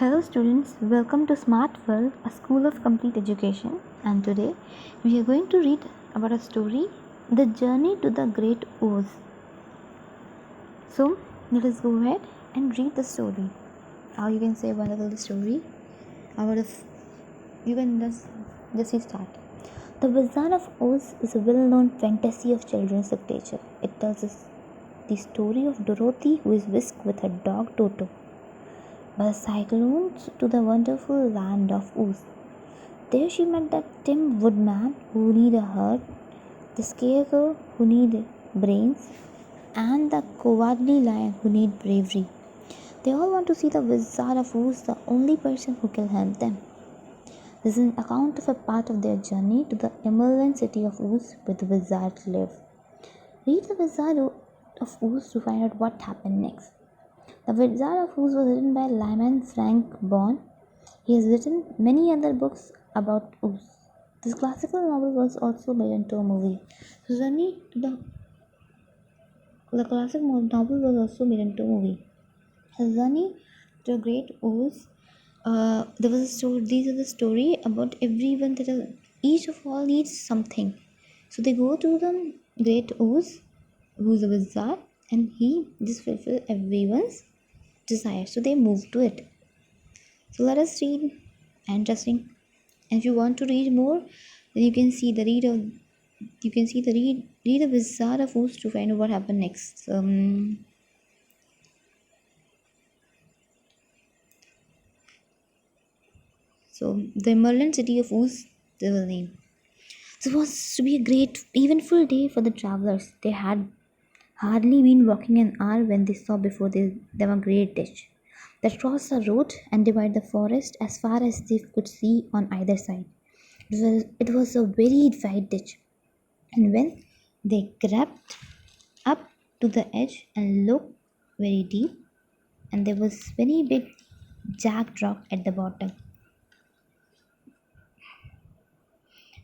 Hello students, welcome to Smart World, a school of complete education, and today we are going to read about a story, The Journey to the Great Oz. So let us go ahead and read the story. How you can say wonderful story. You can just start. The Wizard of Oz is a well-known fantasy of children's literature. It tells us the story of Dorothy who is whisked with her dog Toto by the cyclones to the wonderful land of Oz. There she met the Tin Woodman who needed a herd, the Scarecrow who needed brains, and the Cowardly Lion who needed bravery. They all want to see the Wizard of Oz, the only person who can help them. This is an account of a part of their journey to the emerald city of Oz where the wizards live. Read the Wizard of Oz to find out what happened next. The Wizard of Oz was written by Lyman Frank Baum. He has written many other books about Oz. This classical novel was also made into a movie. So the classic novel was also made into a movie. The Journey to Great Oz. There was a story. These are the story about everyone each of all needs something. So they go to the Great Oz, who's a wizard, and he just fulfills everyone's desire. So they move to it. So let us read. Interesting. And if you want to read more, then you can see the read the Wizard of Oz to find out what happened next. So the Emerald City of Oz, the name. So it was to be a great, eventful day for the travelers. They had hardly been walking an hour when they saw before them a great ditch that crossed the road and divided the forest as far as they could see on either side. It was a very wide ditch, and when they crept up to the edge and looked very deep, and there was very big jagged rock at the bottom.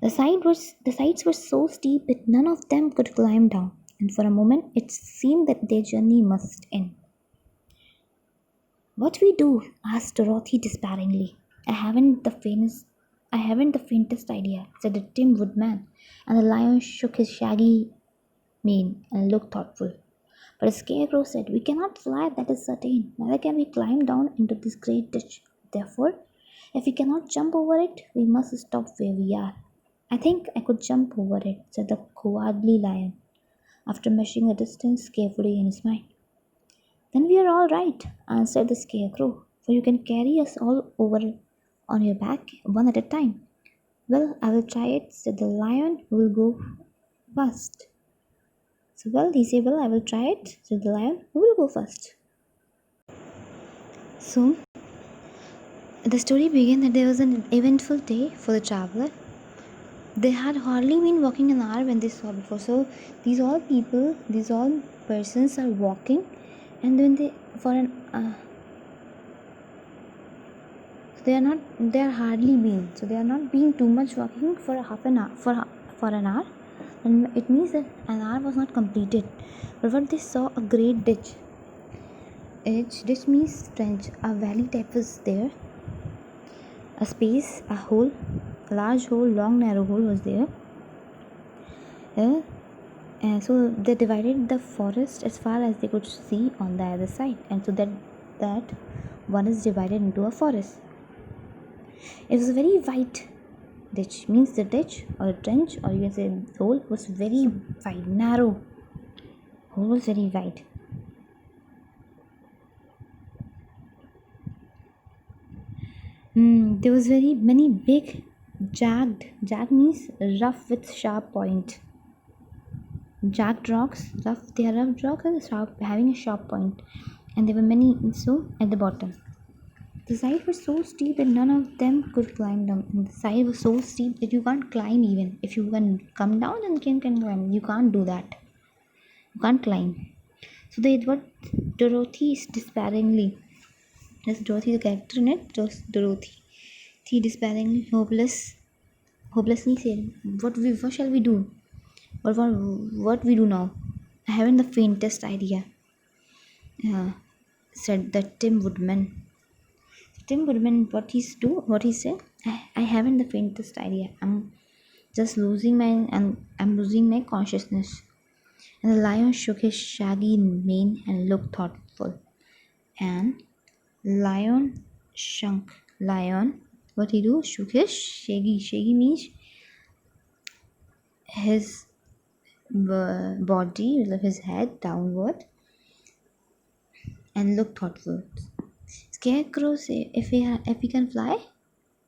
The sides were so steep that none of them could climb down, and for a moment it seemed that their journey must end. "What we do?" asked Dorothy despairingly. I haven't the faintest idea," said the Tin Woodman, and the Lion shook his shaggy mane and looked thoughtful. But the Scarecrow said, "We cannot fly, that is certain. Neither can we climb down into this great ditch. Therefore, if we cannot jump over it, we must stop where we are." "I think I could jump over it," said the Cowardly Lion, after measuring the distance carefully in his mind. "Then we are all right," answered the Scarecrow, "for you can carry us all over on your back, one at a time." "Well, I will try it," said the Lion, who will go first. He said, "Well, I will try it," said the Lion, who will go first. So, the story began that there was an eventful day for the traveler. They had hardly been walking an hour when they saw before. So, these all persons are walking, and when they they are hardly been, so they are not being too much walking for half an hour for an hour, and it means that an hour was not completed. But what they saw, a great ditch. Ditch means trench. A valley type was there. A space, a hole, a large hole, long narrow hole was there. So they divided the forest as far as they could see on the other side, and so that one is divided into a forest. It was a very wide ditch, means the ditch or a trench, or you can say hole, was very wide, narrow. Hole was very wide. There was very many big jagged. Jagged means rough with sharp point. Jagged rocks, rough. They are rough rocks and sharp, having a sharp point, and there were many so at the bottom. The sides were so steep that none of them could climb down. And the side was so steep that you can't climb even. If you can come down, then you can climb. You can't do that. You can't climb. So they what Dorothy despairingly. That's Dorothy, the character in it. Dorothy. She despairingly, hopelessly said, "What shall we do? What we do now? I haven't the faintest idea," said the Tin Woodman. Tim Woodman, what he said, I haven't the faintest idea. I'm losing my consciousness. And the lion shook his shaggy mane and looked thoughtful. And lion shunk. Lion, what he do? Shook his shaggy. Shaggy means his body, his head downward, and looked thoughtful. Scarecrow say, if we can fly,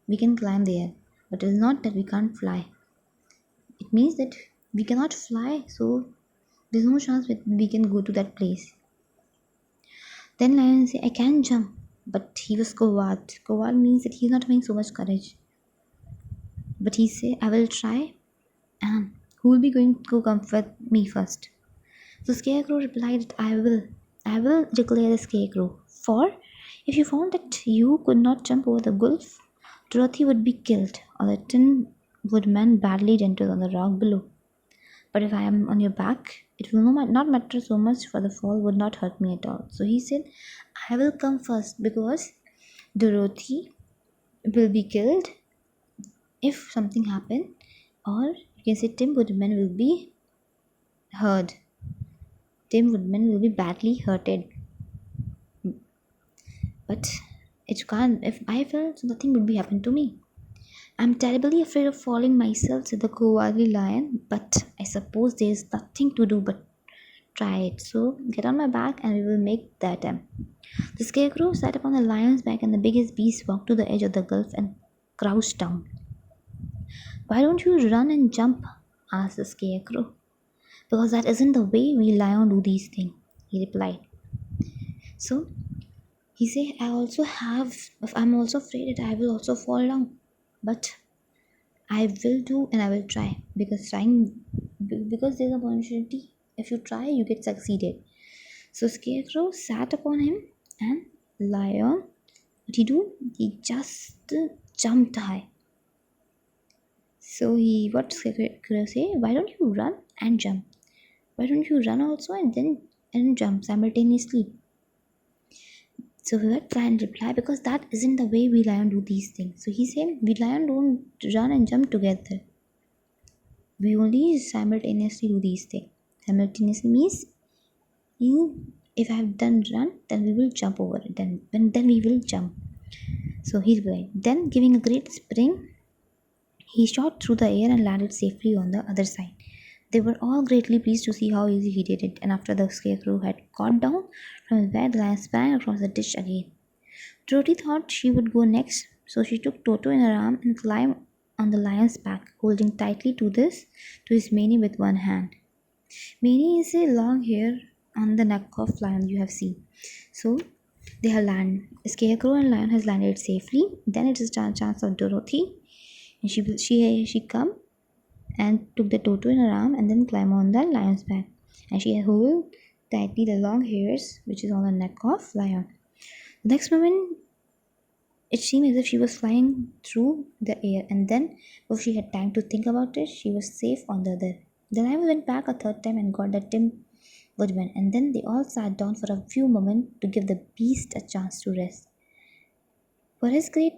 we can climb the air. But it is not that we can't fly. It means that we cannot fly, so there's no chance that we can go to that place. Then Lion say, I can jump. But he was coward. Coward means that he's not having so much courage. But he say, I will try. And who will be going to come with me first? So Scarecrow replied, I will. I will declare the Scarecrow. For if you found that you could not jump over the gulf, Dorothy would be killed, or the Tin Woodman badly dented on the rock below. But if I am on your back, it will not matter so much, for the fall would not hurt me at all. So he said, I will come first because Dorothy will be killed if something happen, or you can say Tim Woodman will be hurt. Tim Woodman will be badly hurted. But it can't. If I fell, so nothing would be happen to me. I'm terribly afraid of falling myself, said the cowardly lion. But I suppose there is nothing to do but try it. So get on my back, and we will make the attempt. The scarecrow sat upon the lion's back, and the biggest beast walked to the edge of the gulf and crouched down. Why don't you run and jump? Asked the scarecrow. Because that isn't the way we lion do these things, he replied. So he said, I'm also afraid that I will also fall down. But I will do and I will try. Because there's a possibility. If you try, you get succeeded. So Scarecrow sat upon him, and Lion, what he do? He just jumped high. So what Scarecrow say? Why don't you run and jump? Why don't you run also and jump simultaneously? So that lion replied, because that isn't the way we lion do these things. So he said, we lion don't run and jump together. We only simultaneously do these things. Simultaneously means if I have done run, then we will jump over it. Then we will jump. So he replied. Then giving a great spring, he shot through the air and landed safely on the other side. They were all greatly pleased to see how easy he did it, and after the scarecrow had got down from his bed, the lion sprang across the ditch again. Dorothy thought she would go next, so she took Toto in her arm and climbed on the lion's back, holding tightly to his mane with one hand. Mane is a long hair on the neck of lion you have seen. So they have landed. Scarecrow and lion has landed safely. Then it is the chance of Dorothy, and she come and took the Toto in her arm and then climbed on the lion's back. And she held tightly the long hairs which is on the neck of lion. The next moment, it seemed as if she was flying through the air, and then, before she had time to think about it, she was safe on the other. The lion went back a third time and got the Tim Woodman, and then they all sat down for a few moments to give the beast a chance to rest. For his great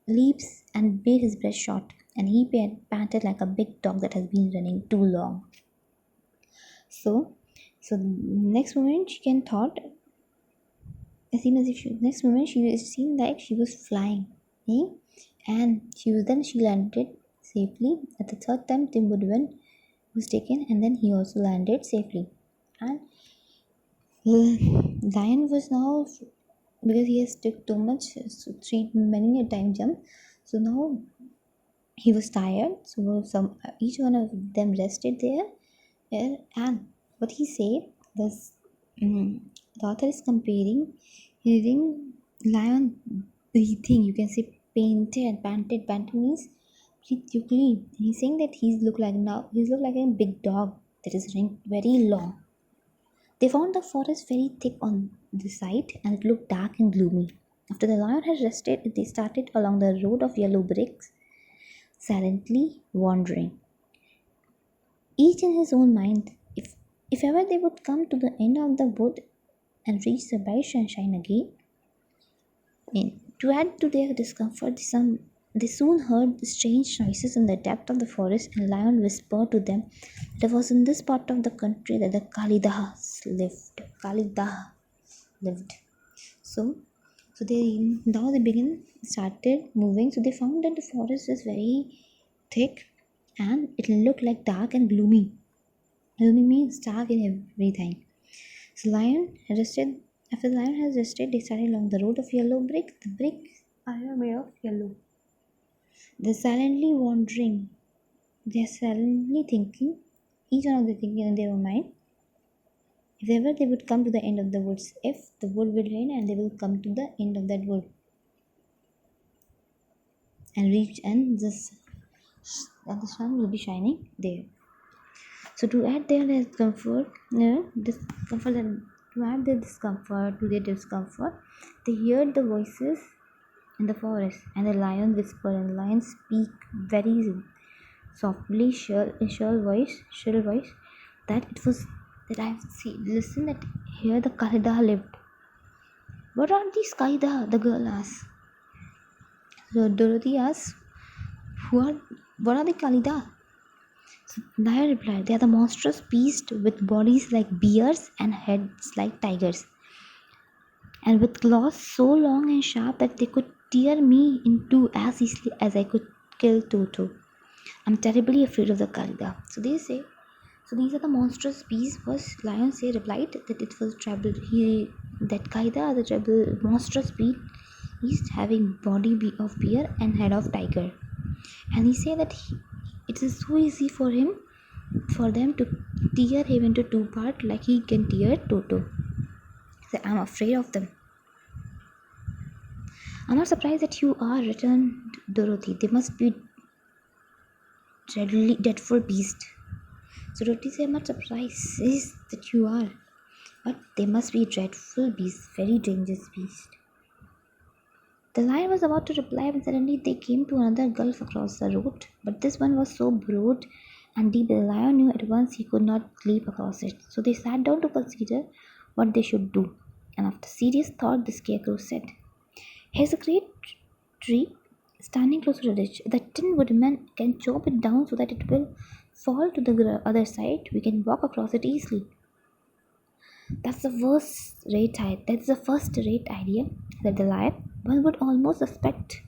leaps and made his breath short, and he panted like a big dog that has been running too long. So next moment she can thought, it seemed as if next moment it seemed like she was flying, and she landed safely. At the third time, Tim Woodman was taken, and then he also landed safely. And Lion was now, because he has took too much, many a time jump, so now he was tired. So each one of them rested there, and what he said, this the author is comparing hearing lion breathing. You can say painted and panted. Panted means breathe quickly. He's saying that he's look like a big dog that is running very long. They found the forest very thick on the side, and it looked dark and gloomy. After the lion had rested, they started along the road of yellow bricks, silently wandering, each in his own mind. If ever they would come to the end of the wood and reach the bright sunshine again, To add to their discomfort, they soon heard strange noises in the depth of the forest, and Lion whispered to them that it was in this part of the country that the Kalidahs lived. Kalidah lived. So, so they begin started moving. So they found that the forest is very thick, and it looked like dark and gloomy. Gloomy means dark in everything. So lion rested. After the lion has rested, they started along the road of yellow brick. The bricks are made of yellow. They're silently wandering. They're silently thinking. Each one of them thinking in their own mind. If ever they would come to the end of the woods, if the wood will rain and they will come to the end of that wood and reach and the sun will be shining there. So to add their discomfort, discomfort and to add their discomfort to their discomfort, they heard the voices in the forest, and the lion whisper, and the lion speak very softly, shrill voice, that it was that I see listen that here the Kalida lived. What are these Kalida? The girl asked. So Dorothy asked, Who are what are the Kalida? So Lion replied, They are the monstrous beasts with bodies like bears and heads like tigers, and with claws so long and sharp that they could tear me in two as easily as I could kill Toto. I'm terribly afraid of the Kalida. So they say, so these are the monstrous beasts. Was Lion say replied that it was trouble. He that Kalida, the trouble monstrous beast, is having body of bear and head of tiger. And he said that it is so easy for them to tear him into two parts like he can tear Toto. So I'm afraid of them. I'm not surprised that you are, returned Dorothy. They must be dreadful beast. So Dorothy said, I'm not surprised that you are, but they must be dreadful beasts, very dangerous beast. The lion was about to reply when suddenly they came to another gulf across the road, but this one was so broad and deep that the lion knew at once he could not leap across it. So they sat down to consider what they should do, and after serious thought, the scarecrow said, Here's a great tree standing close to the ditch. The Tin Woodman can chop it down so that it will fall to the other side. We can walk across it easily. That's the first rate idea, said the lion. One would almost suspect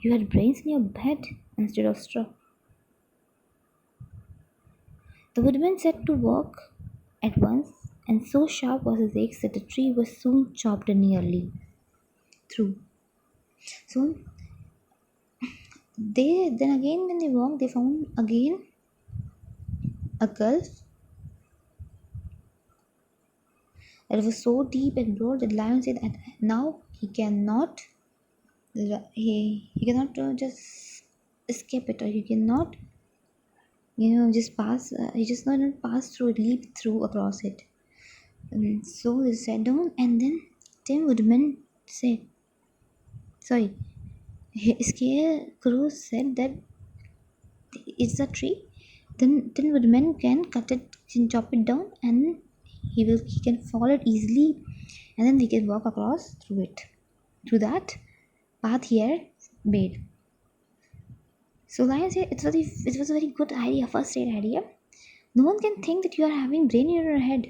you had brains in your head instead of straw. The woodman set to work at once, and so sharp was his axe that the tree was soon chopped nearly through. So they then again when they walked, they found again a gulf that was so deep and broad that lion said that now he cannot just escape it, or he cannot just pass he just not pass through it, leap through across it. So they sat down, and then Tim Woodman said, sorry, Scarecrow said that it's a tree. Then Tin Woodman can cut it, can chop it down, and he can fall it easily, and then they can walk across through that path here made. So Lion said it was a very good idea, first rate idea. No one can think that you are having brain in your head.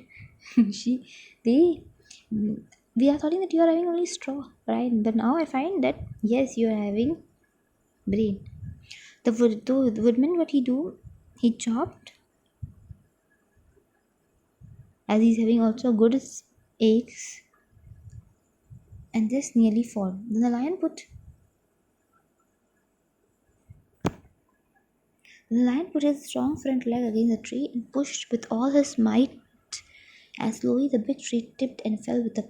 she they we are thought that you are having only straw, right? But now I find that yes, you are having brain. The woodman, what he do, he chopped, as he's having also good eggs, and this nearly fall. Then the lion put his strong front leg against the tree and pushed with all his might, and slowly the big tree tipped and fell with a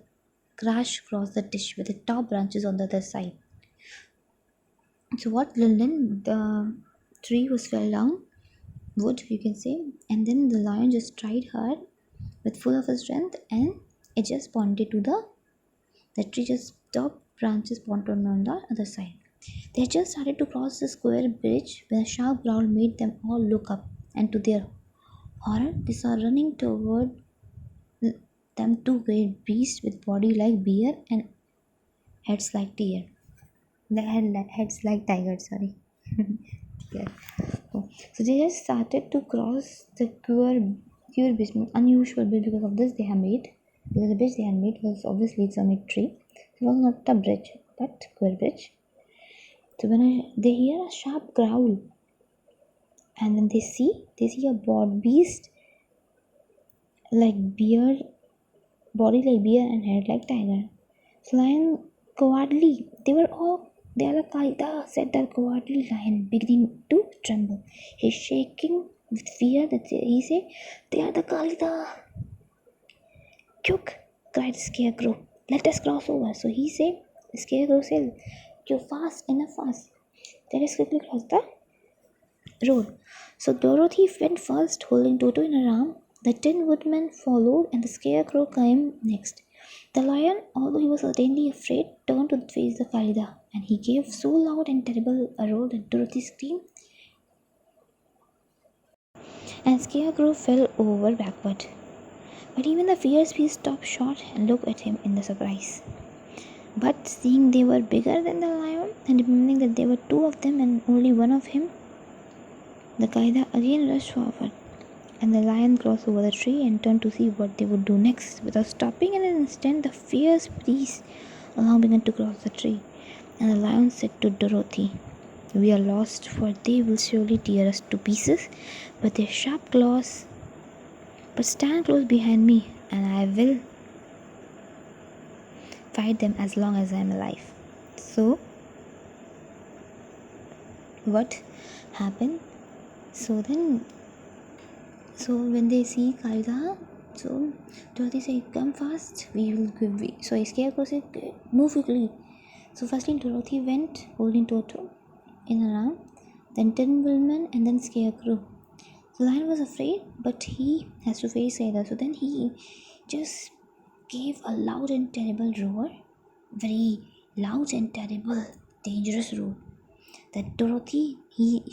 crash across the ditch with the top branches on the other side. So what then the tree was fell down, wood you can say, and then the lion just tried hard with full of his strength, and it just pointed to the tree, just top branches pointed on the other side. They had just started to cross the square bridge when a sharp growl made them all look up, and to their horror they saw running toward them two great beasts with body like bear and heads like deer. The heads like tigers, sorry. Yeah. Oh, so they just started to cross the cure bridge, unusual bridge because of this they have made. Because the bridge they had made was obviously it's a mid tree. It was not a bridge, but cure bridge. So when they hear a sharp growl, and when they see a broad beast like bear, body like bear and head like tiger. So lion cowardly. They are the Kaida, said the cowardly lion, beginning to tremble. He's shaking with fear that he said, "They are the Kalida." "Quick!" cried the Scarecrow. "Let us cross over." So he said, the Scarecrow said, "You're fast enough fast. Let us quickly cross the road." So Dorothy went first, holding Toto in her arm. The Tin Woodman followed, and the Scarecrow came next. The lion, although he was certainly afraid, turned to face the Kalida, and he gave so loud and terrible a roar that Dorothy screamed, and Scarecrow fell over backward. But even the fierce beast stopped short and looked at him in the surprise. But seeing they were bigger than the lion, and remembering that there were two of them and only one of him, the Kalida again rushed forward. And the lion crossed over the tree and turned to see what they would do next. Without stopping an instant, the fierce beast now began to cross the tree. And the lion said to Dorothy, "We are lost, for they will surely tear us to pieces, but their sharp claws. But stand close behind me, and I will fight them as long as I am alive." So, what happened? So then So when they see Kaida, so Dorothy said, "Come fast, we will give way." So Scarecrow said, "Move quickly." So firstly Dorothy went holding Toto in her arm, then Tin Woodman and then Scarecrow. The lion was afraid, but he has to face Kaida. So then he just gave a loud and terrible roar, very loud and terrible, dangerous roar. That Dorothy,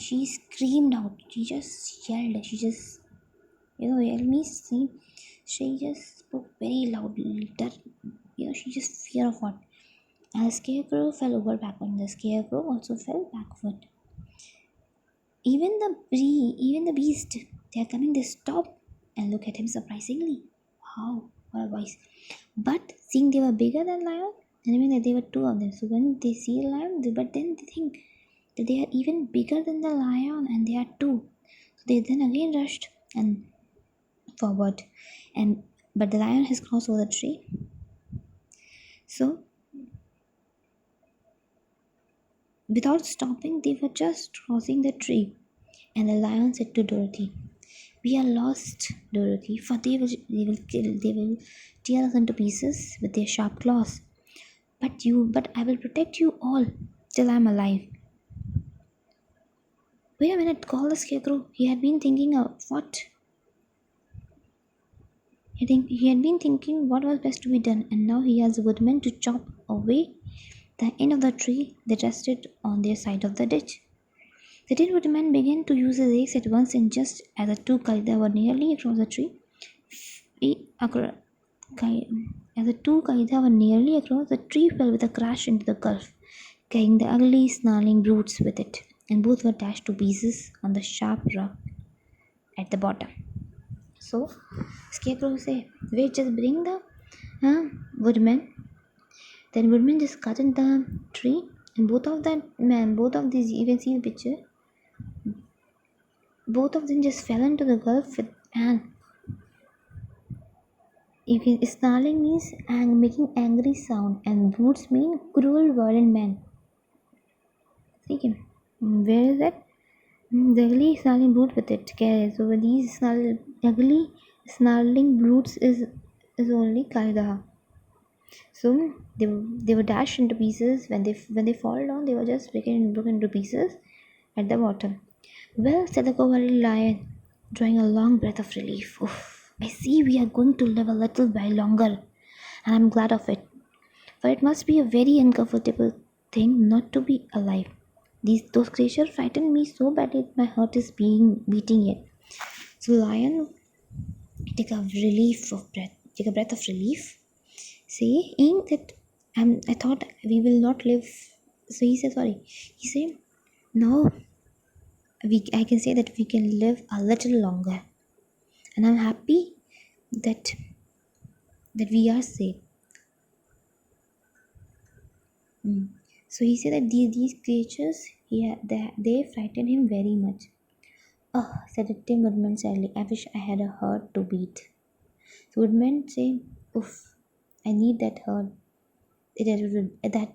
she screamed out. She just yelled. She just Elmi see, she just spoke very loudly that she just fear of what. And the Scarecrow fell over backward. The Scarecrow also fell backward. Even the beast, they are coming. They stop and look at him surprisingly. Wow, what a voice! But seeing they were bigger than lion, and I mean that there were two of them. So when they see a lion, but then they think that they are even bigger than the lion, and they are two. So they then again rushed and forward, and but the lion has crossed over the tree. So without stopping, they were just crossing the tree, and the lion said to Dorothy, "We are lost, Dorothy, for they will tear us into pieces with their sharp claws. But I will protect you all till I am alive." "Wait a minute," called the Scarecrow. He had been thinking of what he had been thinking what was best to be done, and now he has a woodman to chop away the end of the tree that rested on their side of the ditch. The Tin Woodman began to use his axe at once, and just as the two Kalida were nearly across the tree, as the two Kalida were nearly across, the tree fell with a crash into the gulf, carrying the ugly, snarling brutes with it, and both were dashed to pieces on the sharp rock at the bottom. So, Scarecrow said, "Wait, just bring the woodman." Then woodman just cut in the tree, and both of these, you can see the picture, both of them just fell into the gulf with an you can snarling means making angry sound, and brutes mean cruel violent men. Okay. Where is that? The ugly snarling brute with it. Okay. So these ugly snarling brutes is only Kaldaha. So they were dashed into pieces. When they fall down, they were just broken into pieces at the bottom. "Well," said the cowardly lion, drawing a long breath of relief. "Oof, I see we are going to live a little while longer, and I'm glad of it. For it must be a very uncomfortable thing not to be alive. Those creatures frighten me so badly that my heart is beating yet." So lion take a breath of relief, saying that I thought we will not live So he said, sorry. He said, now I can say that we can live a little longer, and I'm happy that we are safe. Mm. So he said that these creatures, they frightened him very much. Oh, said the Tim Woodman sadly, I wish I had a heart to beat. So Woodman say, oof, I need that heart. That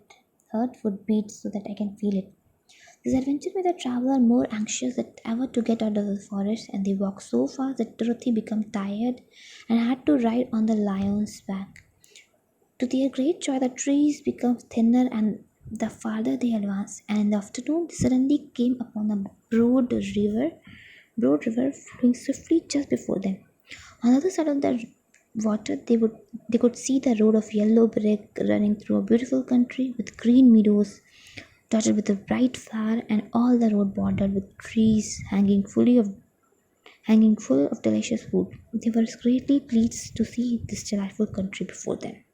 heart would beat so that I can feel it. This adventure made the traveler more anxious than ever to get out of the forest, and they walked so fast that Dorothy became tired and had to ride on the lion's back. To their great joy, the trees became thinner and the farther they advanced, and in the afternoon they suddenly came upon a broad river flowing swiftly just before them. On the other side of the water, they could see the road of yellow brick running through a beautiful country with green meadows dotted with a bright flower, and all the road bordered with trees hanging full of delicious food. They were greatly pleased to see this delightful country before them.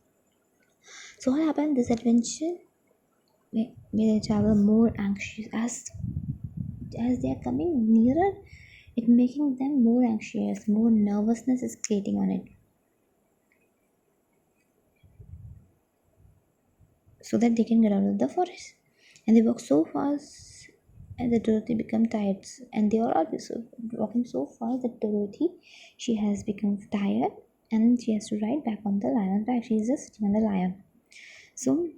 So what happened? This adventure made the traveler more anxious as they are coming nearer. It making them more anxious, more nervousness is creating on it, so that they can get out of the forest. And they walk so fast, and the Dorothy become tired, and they are also walking so fast that Dorothy, she has become tired, and she has to ride back on the lion's back. She is just sitting on the lion. So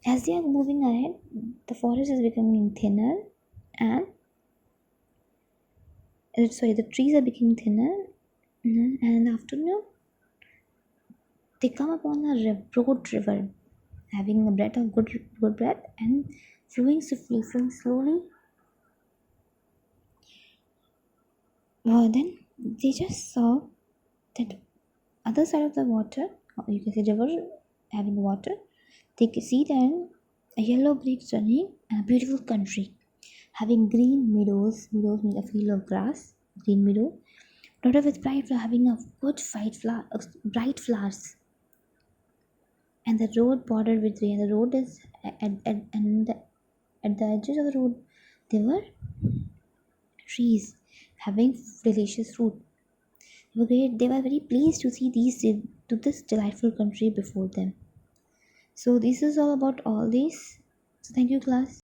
as they are moving ahead, the forest is becoming thinner, and sorry, the trees are becoming thinner. And in the afternoon, they come upon a broad river, having a breath of good breath and flowing swiftly, flowing slowly. Then they just saw that other side of the water, or you can say river having water. They could see then a yellow brick running and a beautiful country having green meadows. Meadows mean a field of grass, green meadow, dotted with bright flower, having a good bright flowers, and the road bordered with green. The road is at the edges of the road there were trees having delicious fruit. They were very pleased to see this delightful country before them. So this is all about all these. So thank you, class.